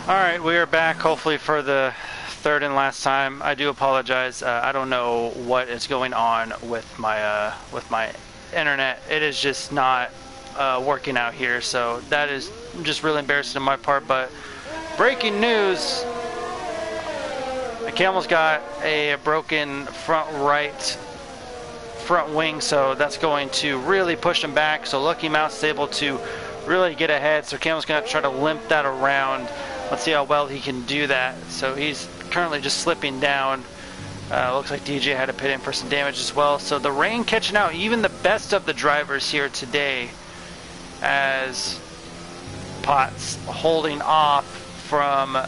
Alright, we are back, hopefully for the third and last time. I do apologize. I don't know what is going on with my internet. It is just not working out here, so that is just really embarrassing on my part. But breaking news, the Camel's got a broken front wing, so that's going to really push him back. So Lucky Mouse is able to really get ahead, so Camel's going to try to limp that around. Let's see how well he can do that. So he's currently just slipping down. Looks like DJ had to pit in for some damage as well. So the rain catching out even the best of the drivers here today, as Potts holding off from, or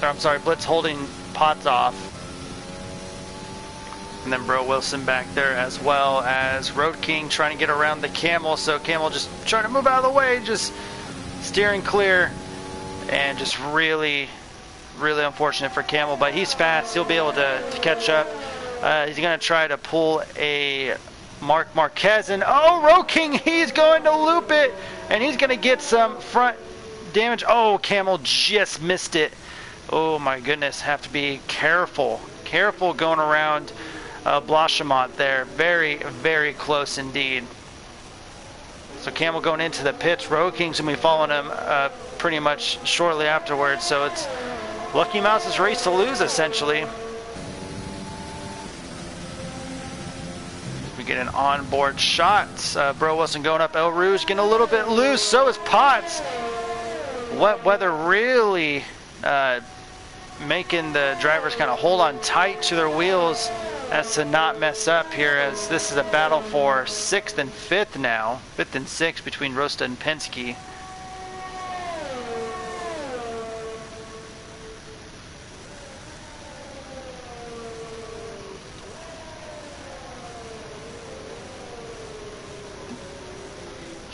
I'm sorry, Blitz holding Potts off. And then Bro Wilson back there, as well as Road King trying to get around the Camel. So Camel just trying to move out of the way, just steering clear. And just really unfortunate for Camel, but he's fast. He'll be able to catch up. He's going to try to pull a Mark Marquez, and oh, Road King, he's going to loop it, and he's going to get some front damage. Oh, Camel just missed it. Oh my goodness, have to be careful going around Blanchimont there. Very close indeed. So Camel going into the pits. Road King's going to be following him pretty much shortly afterwards. So it's Lucky Mouse's race to lose, essentially. We get an onboard shot. Bro Wilson going up El Rouge, getting a little bit loose. So is Potts. Wet weather really making the drivers kind of hold on tight to their wheels as to not mess up here, as this is a battle for 6th and 5th now. 5th and 6th between Rosta and Penske.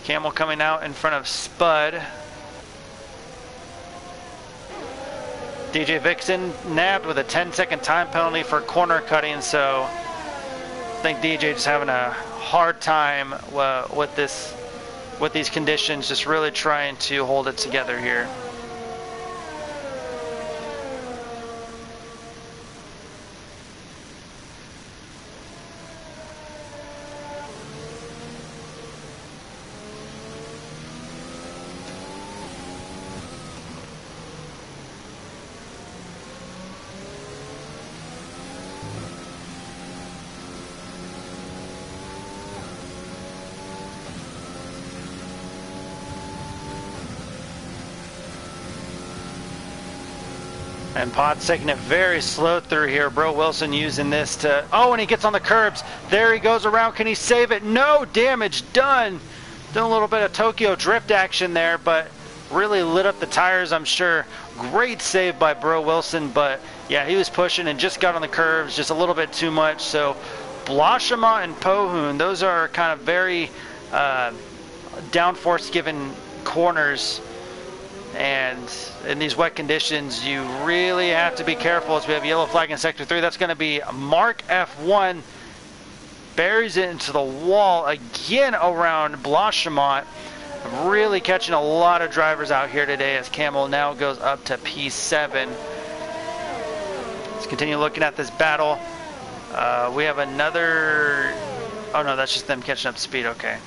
Camel coming out in front of Spud. DJ Vixen nabbed with a 10-second time penalty for corner cutting, so I think DJ just having a hard time with these conditions, just really trying to hold it together here. And Potts taking it very slow through here. Bro Wilson using this to... Oh, and he gets on the curbs. There he goes around. Can he save it? No, damage done. Doing a little bit of Tokyo drift action there, but really lit up the tires, I'm sure. Great save by Bro Wilson, but yeah, he was pushing and just got on the curves just a little bit too much. So Blanchimont and Pohun, those are kind of very downforce given corners. And in these wet conditions, you really have to be careful, as we have yellow flag in sector 3. That's going to be Mark F1. Buries it into the wall again around Blanchimont. Really catching a lot of drivers out here today, as Camel now goes up to P7. Let's continue looking at this battle. We have another... Oh no, that's just them catching up to speed. Okay.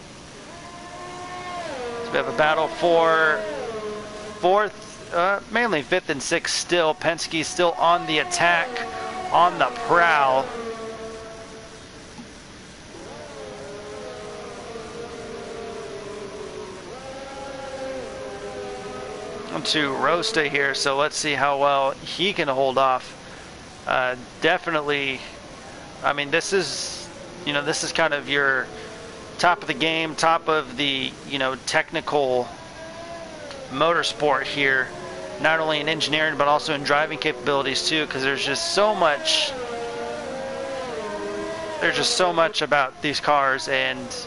So we have a battle for 4th, mainly 5th and 6th still. Penske still on the attack, on the prowl. To Rosta here, so let's see how well he can hold off. Definitely, I mean, this is kind of your top of the game, top of the, technical motorsport here, not only in engineering but also in driving capabilities too, because there's just so much about these cars, and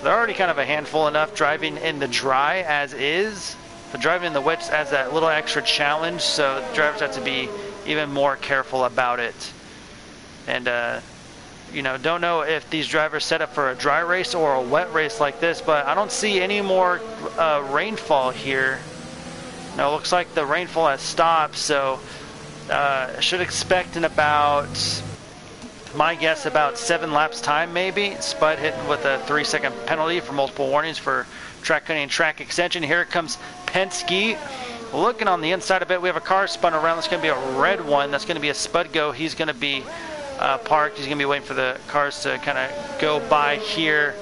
they're already kind of a handful enough driving in the dry as is, but driving in the wet adds that little extra challenge, so drivers have to be even more careful about it. And don't know if these drivers set up for a dry race or a wet race like this, but I don't see any more rainfall here Now it looks like the rainfall has stopped, so should expect in about, my guess, about 7 laps time maybe. Spud hitting with a 3-second penalty for multiple warnings for track cutting and track extension. Here comes Penske. Looking on the inside a bit, we have a car spun around. That's going to be a red one. That's going to be a Spud go. He's going to be parked. He's going to be waiting for the cars to kind of go by here.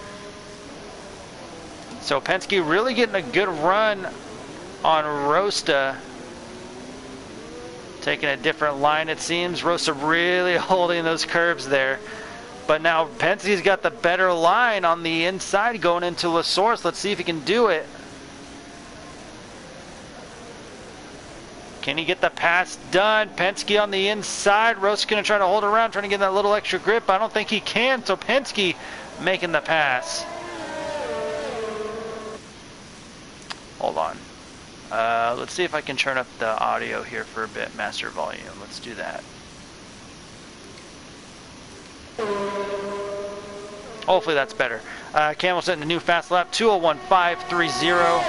So Penske really getting a good run on Rosta. Taking a different line, it seems. Rosta really holding those curves there. But now Penske's got the better line on the inside going into La Source. Let's see if he can do it. Can he get the pass done? Penske on the inside. Rosta's going to try to hold around, trying to get that little extra grip. I don't think he can, so Penske making the pass. Hold on. Let's see if I can turn up the audio here for a bit. Master volume. Let's do that. Hopefully that's better. Camel setting a new fast lap, 2:01.530,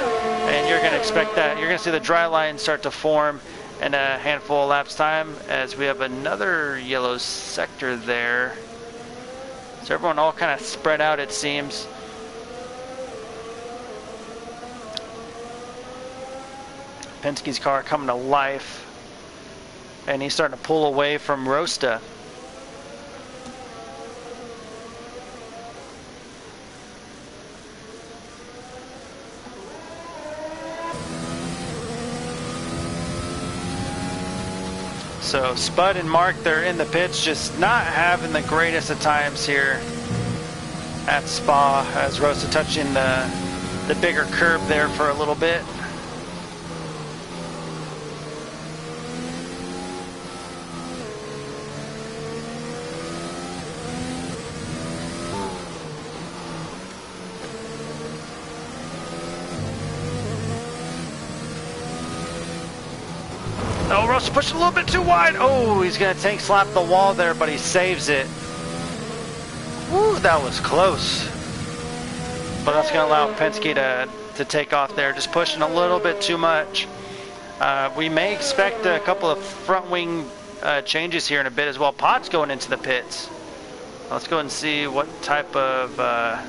and you're going to expect that. You're going to see the dry line start to form in a handful of laps time as we have another yellow sector there. So everyone all kind of spread out, it seems. Penske's car coming to life, and he's starting to pull away from Rosta. So Spud and Mark, they're in the pits, just not having the greatest of times here at Spa, as Rosta touching the bigger curb there for a little bit. Oh, Rosta pushed a little bit too wide. Oh, he's going to tank slap the wall there, but he saves it. Woo, that was close. But that's going to allow Penske to take off there, just pushing a little bit too much. We may expect a couple of front wing changes here in a bit as well. Potts going into the pits. Let's go and see what type of...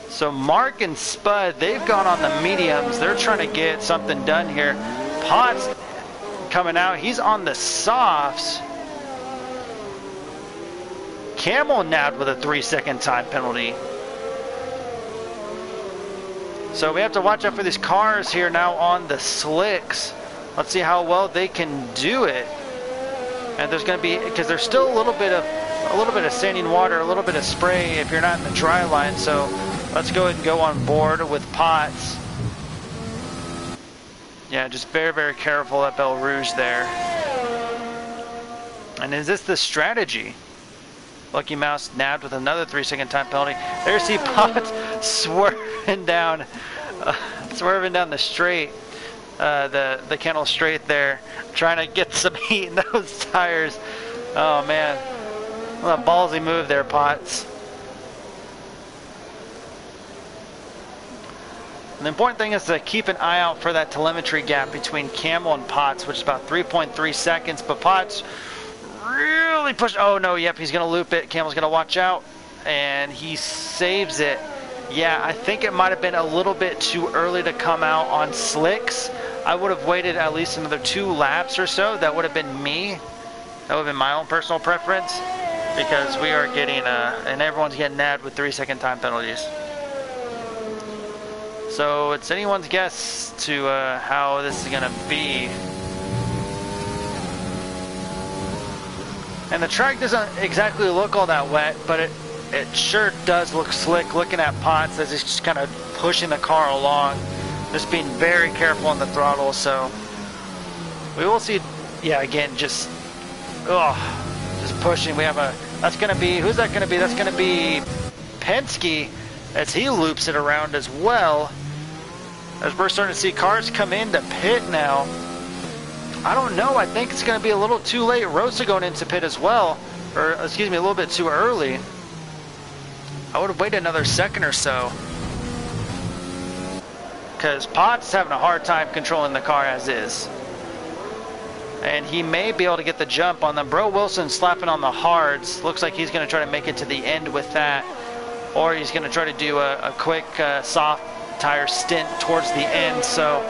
So Mark and Spud, they've gone on the mediums. They're trying to get something done here. Potts coming out. He's on the softs. Camel nabbed with a 3-second time penalty. So we have to watch out for these cars here now on the slicks. Let's see how well they can do it. And there's going to be, because there's still a little bit of standing water, a little bit of spray if you're not in the dry line. So let's go ahead and go on board with Potts. Yeah, just very, very careful at Belle Rouge there. And is this the strategy? Lucky Mouse nabbed with another 3-second time penalty. There's see Potts swerving down the straight, the Kennel straight there, trying to get some heat in those tires. Oh man, what a ballsy move there, Potts. And the important thing is to keep an eye out for that telemetry gap between Camel and Potts, which is about 3.3 seconds. But Potts really pushed. Oh no, yep, he's going to loop it. Camel's going to watch out, and he saves it. Yeah, I think it might have been a little bit too early to come out on slicks. I would have waited at least another 2 laps or so. That would have been me. That would have been my own personal preference, because we are getting, and everyone's getting nabbed with 3-second time penalties. So it's anyone's guess to how this is going to be. And the track doesn't exactly look all that wet, but it sure does look slick looking at Potts as he's just kind of pushing the car along. Just being very careful on the throttle, so we will see. Yeah, again, just pushing. We have that's going to be, who's that going to be? That's going to be Penske as he loops it around as well. As we're starting to see cars come into pit now. I don't know, I think it's going to be a little too late. Rosa going into pit as well, or excuse me, a little bit too early. I would have waited another second or so. because Potts is having a hard time controlling the car as is. And he may be able to get the jump on them. Bro Wilson slapping on the hards. Looks like he's going to try to make it to the end with that. Or he's going to try to do a quick soft tire stint towards the end. So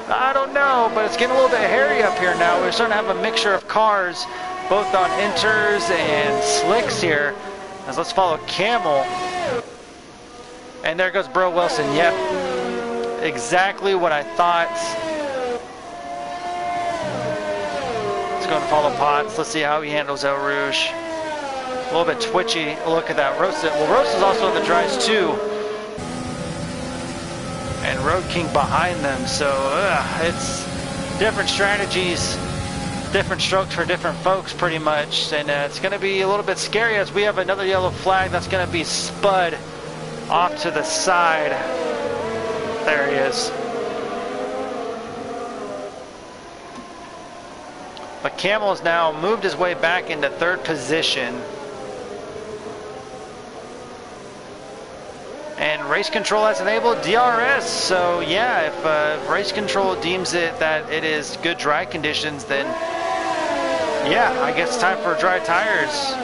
I don't know, but it's getting a little bit hairy up here now. We're starting to have a mixture of cars, both on inters and slicks here. As let's follow Camel. And there goes Bro Wilson. Yep, exactly what I thought. Let's go and follow Potts. Let's see how he handles El Rouge. A little bit twitchy. Look at that. Rosa. Well, Rosa's also in the dries too. And Road King behind them. So it's different strategies, different strokes for different folks pretty much. And it's going to be a little bit scary as we have another yellow flag that's going to be spud off to the side. There he is. But Camel has now moved his way back into third position. And race control has enabled DRS. So yeah, if race control deems it that it is good dry conditions, then yeah, I guess it's time for dry tires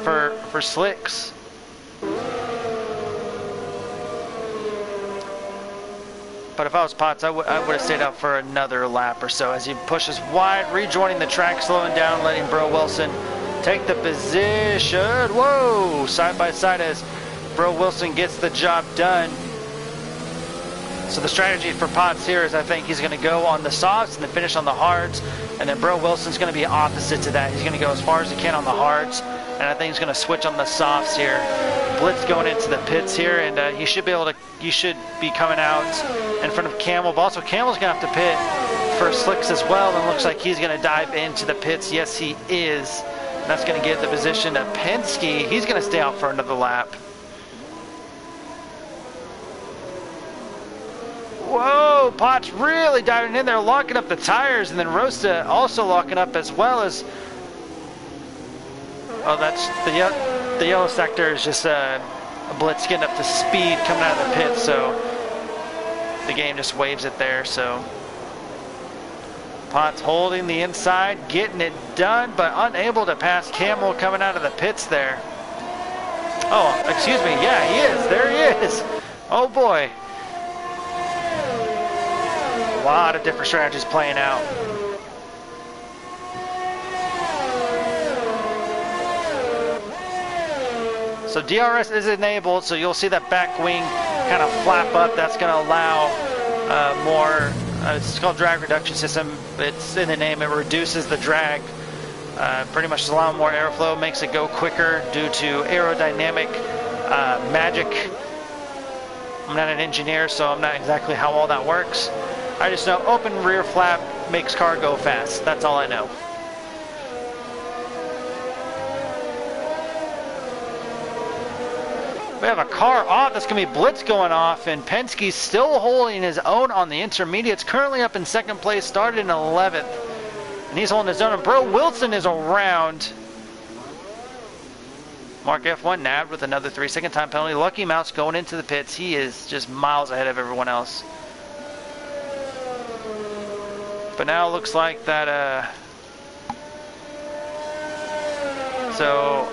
for slicks. But if I was Potts, I would have stayed out for another lap or so as he pushes wide, rejoining the track, slowing down, letting Bro Wilson take the position. Whoa! Side by side as Bro Wilson gets the job done. So the strategy for Potts here is I think he's going to go on the softs and then finish on the hards. And then Bro Wilson's going to be opposite to that. He's going to go as far as he can on the hards. And I think he's going to switch on the softs here. Blitz going into the pits here, and he should be able to. He should be coming out in front of Camel. But also, Camel's going to have to pit for slicks as well. And looks like he's going to dive into the pits. Yes, he is. And that's going to get the position to Penske. He's going to stay out for another lap. Whoa, Potts really diving in there, locking up the tires, and then Rosta also locking up as well as. Oh, that's the yellow sector is just a Blitz getting up to speed coming out of the pit, so the game just waves it there. So Potts holding the inside, getting it done, but unable to pass Camel coming out of the pits there. Oh, excuse me. Yeah, he is. There he is. Oh boy. A lot of different strategies playing out. So DRS is enabled, so you'll see that back wing kind of flap up. That's going to allow more, it's called drag reduction system. It's in the name, it reduces the drag. Pretty much allowing more airflow, makes it go quicker due to aerodynamic magic. I'm not an engineer, so I'm not exactly how all that works. I just know open rear flap makes car go fast. That's all I know. We have a car off. That's going to be Blitz going off, and Penske's still holding his own on the intermediates. Currently up in second place, started in 11th. And he's holding his own. And Bro Wilson is around. Mark F1 nabbed with another 3-second time penalty. Lucky Mouse going into the pits. He is just miles ahead of everyone else. But now it looks like that, so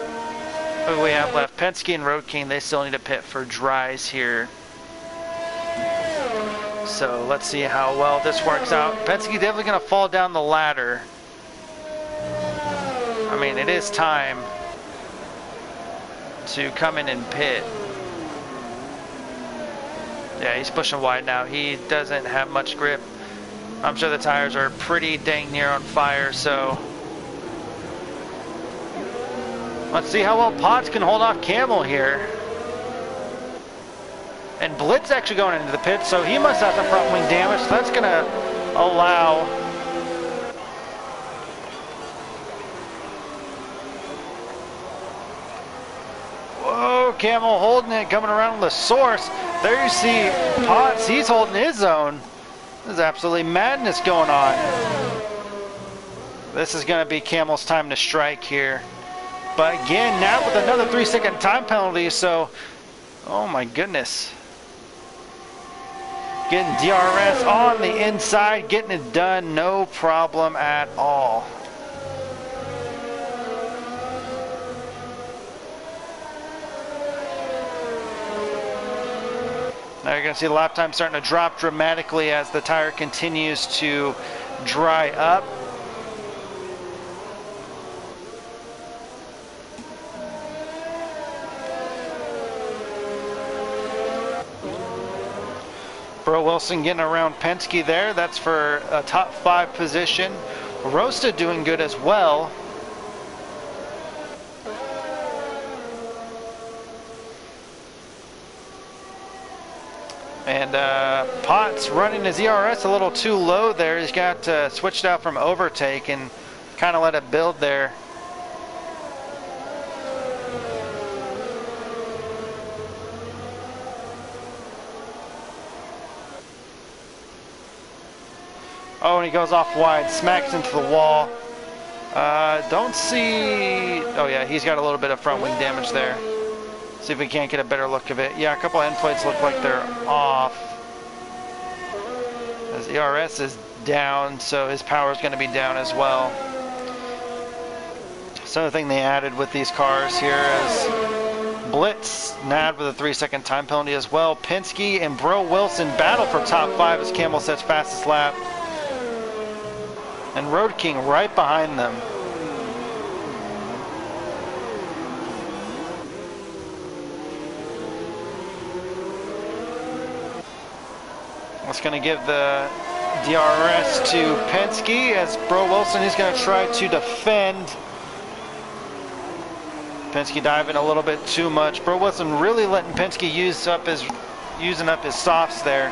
who do we have left? Penske and Road King, they still need to pit for dries here. So let's see how well this works out. Penske definitely going to fall down the ladder. I mean, it is time to come in and pit. Yeah, he's pushing wide now. He doesn't have much grip. I'm sure the tires are pretty dang near on fire, so let's see how well Potts can hold off Camel here. And Blitz actually going into the pit, so he must have some front wing damage. So that's going to allow whoa, Camel holding it, coming around the source. There you see Potts, he's holding his own. There's absolutely madness going on. This is going to be Camel's time to strike here. But again, now with another 3-second time penalty, so, oh my goodness. Getting DRS on the inside, getting it done, no problem at all. Now you're going to see the lap time starting to drop dramatically as the tire continues to dry up. Bro Wilson getting around Penske there. That's for a top 5 position. Rosta doing good as well. And Potts running his ERS a little too low there. He's got switched out from overtake and kind of let it build there. Oh, and he goes off wide, smacks into the wall. Don't see... Oh yeah, he's got a little bit of front wing damage there. See if we can't get a better look of it. Yeah, a couple end plates look like they're off. His ERS is down, so his power is going to be down as well. So the thing they added with these cars here is Blitz, nabbed with a 3-second time penalty as well. Penske and Bro Wilson battle for top 5 as Camel sets fastest lap. And Road King right behind them. That's going to give the DRS to Penske as Bro Wilson is going to try to defend. Penske diving a little bit too much. Bro Wilson really letting Penske using up his softs there.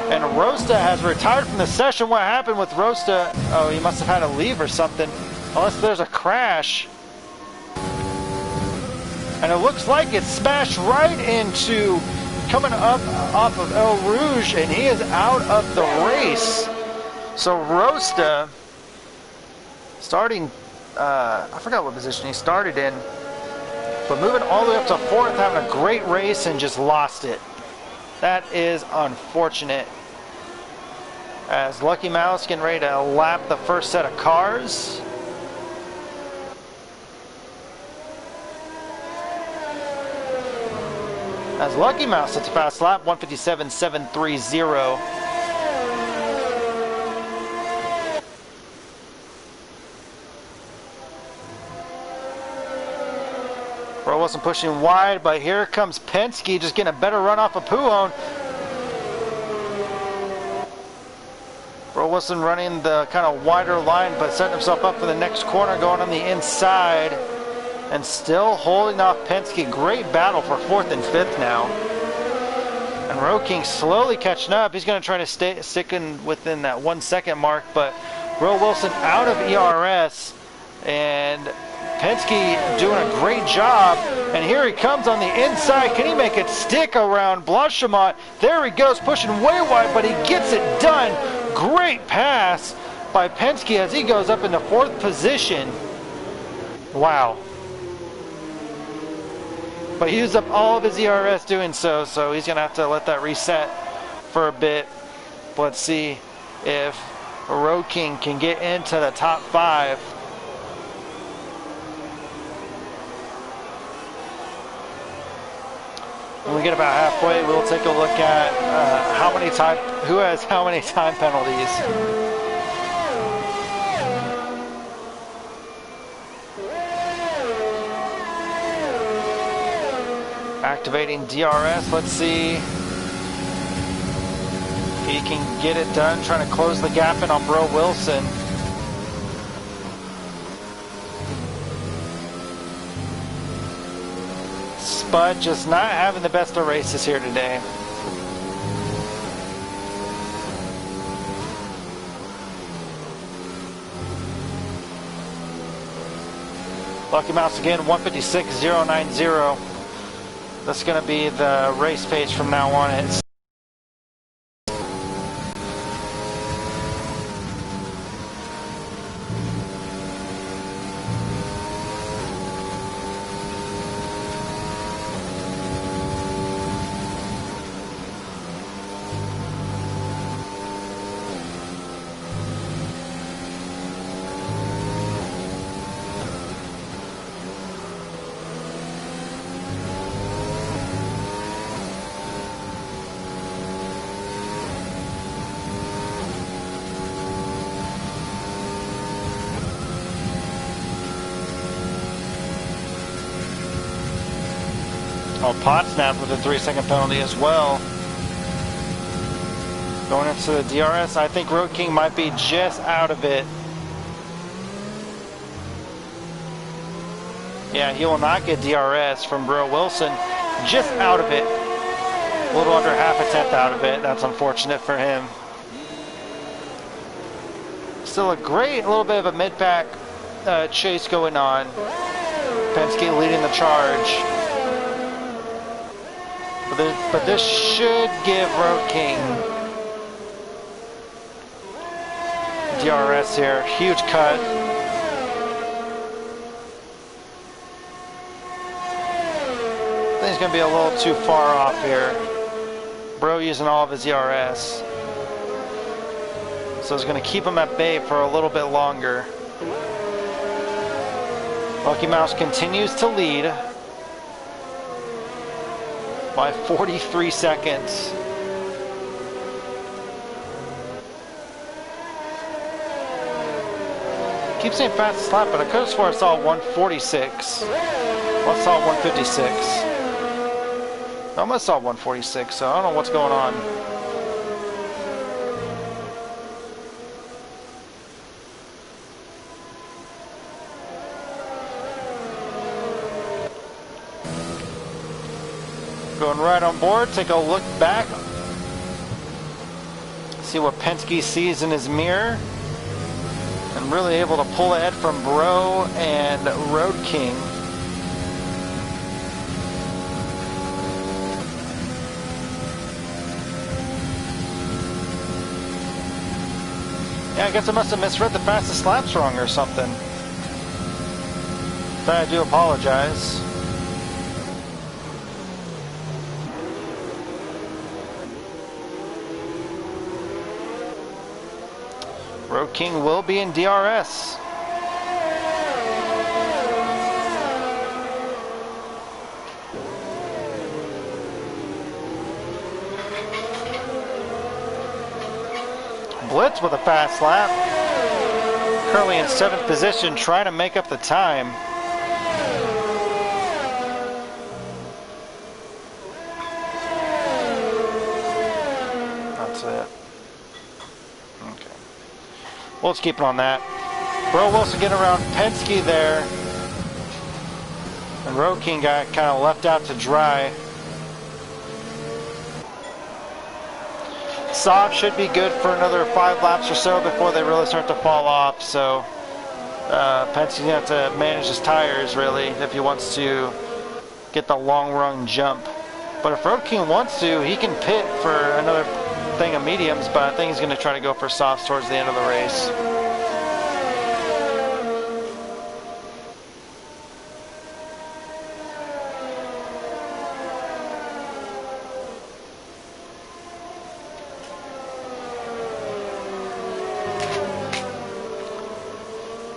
And Rosta has retired from the session. What happened with Rosta? Oh, he must have had to leave or something. Unless there's a crash. And it looks like it smashed right into coming up off of El Rouge, and he is out of the race. So Rosta starting, I forgot what position he started in, but moving all the way up to 4th, having a great race and just lost it. That is unfortunate. As Lucky Mouse getting ready to lap the first set of cars. As Lucky Mouse hits a fast lap, 157.730. Bro wasn't pushing wide, but here comes Penske just getting a better run off of Pujon. Bro Wilson running the kind of wider line, but setting himself up for the next corner, going on the inside. And still holding off Penske. Great battle for 4th and 5th now. And Road King slowly catching up. He's going to try to stick in within that 1 second mark, but Bro Wilson out of ERS. And Penske doing a great job. And here he comes on the inside. Can he make it stick around Blanchimont? There he goes, pushing way wide, but he gets it done. Great pass by Penske as he goes up into 4th position. Wow. But he used up all of his ERS doing so, so he's going to have to let that reset for a bit. Let's see if Road King can get into the top 5. When we get about halfway, we'll take a look at who has how many time penalties. Activating DRS, let's see if he can get it done, trying to close the gap in on Bro Wilson. Spud just not having the best of races here today. Lucky Mouse again, 156.090. That's going to be the race page from now on. It's Oh, Potsnap with a 3-second penalty as well. Going into the DRS, I think Road King might be just out of it. Yeah, he will not get DRS from Bro Wilson. Just out of it. A little under half a tenth out of it. That's unfortunate for him. Still a great little bit of a mid-pack chase going on. Penske leading the charge. But this should give Road King DRS here. Huge cut. I think he's going to be a little too far off here. Bro using all of his ERS. So it's going to keep him at bay for a little bit longer. Lucky Mouse continues to lead by 43 seconds. I keep saying fastest lap, but I could have sworn I saw 146. Well, I saw 156. I almost saw 146, so I don't know what's going on. Going right on board, take a look back. See what Penske sees in his mirror. And really able to pull ahead from Bro and Road King. Yeah, I guess I must have misread the fastest laps wrong or something. But I do apologize. Road King will be in DRS. Blitz with a fast lap. Currently in 7th position, trying to make up the time. That's it. Okay. Well, let's keep it on that. Bro Wilson getting around Penske there. And Road King got kind of left out to dry. Saab should be good for another 5 laps or so before they really start to fall off. So Penske's going to have to manage his tires really if he wants to get the long run jump. But if Road King wants to, he can pit for another thing of mediums, but I think he's going to try to go for softs towards the end of the race.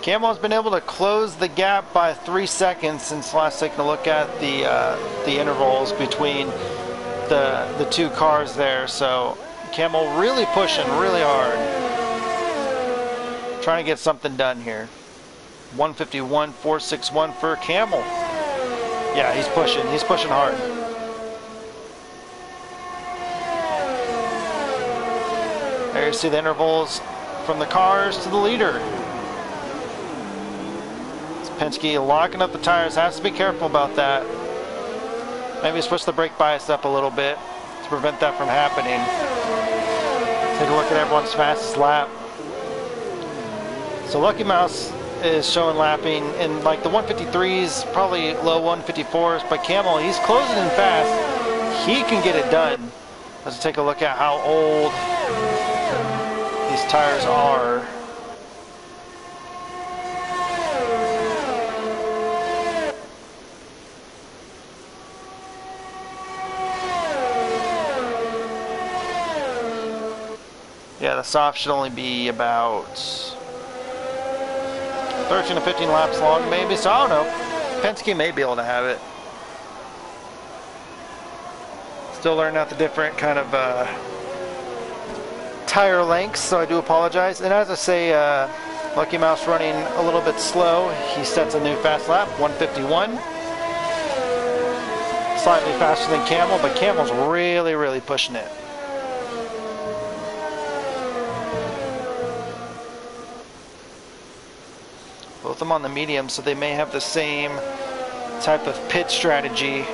Camel has been able to close the gap by 3 seconds since last taking a look at the intervals between the 2 cars there. So Camel really pushing really hard, trying to get something done here. 151.461 for Camel. Yeah, he's pushing hard. There you see the intervals from the cars to the leader. Penske locking up the tires, has to be careful about that. Maybe switch the brake bias up a little bit to prevent that from happening. Take a look at everyone's fastest lap. So Lucky Mouse is showing lapping in like the 153s, probably low 154s, but Camel, he's closing in fast. He can get it done. Let's take a look at how old these tires are. Yeah, the soft should only be about 13 to 15 laps long, maybe. So I don't know. Penske may be able to have it. Still learning out the different kind of tire lengths, so I do apologize. And as I say, Lucky Mouse running a little bit slow. He sets a new fast lap, 151. slightly faster than Camel, but Camel's really pushing it. Both of them on the medium, so they may have the same type of pit strategy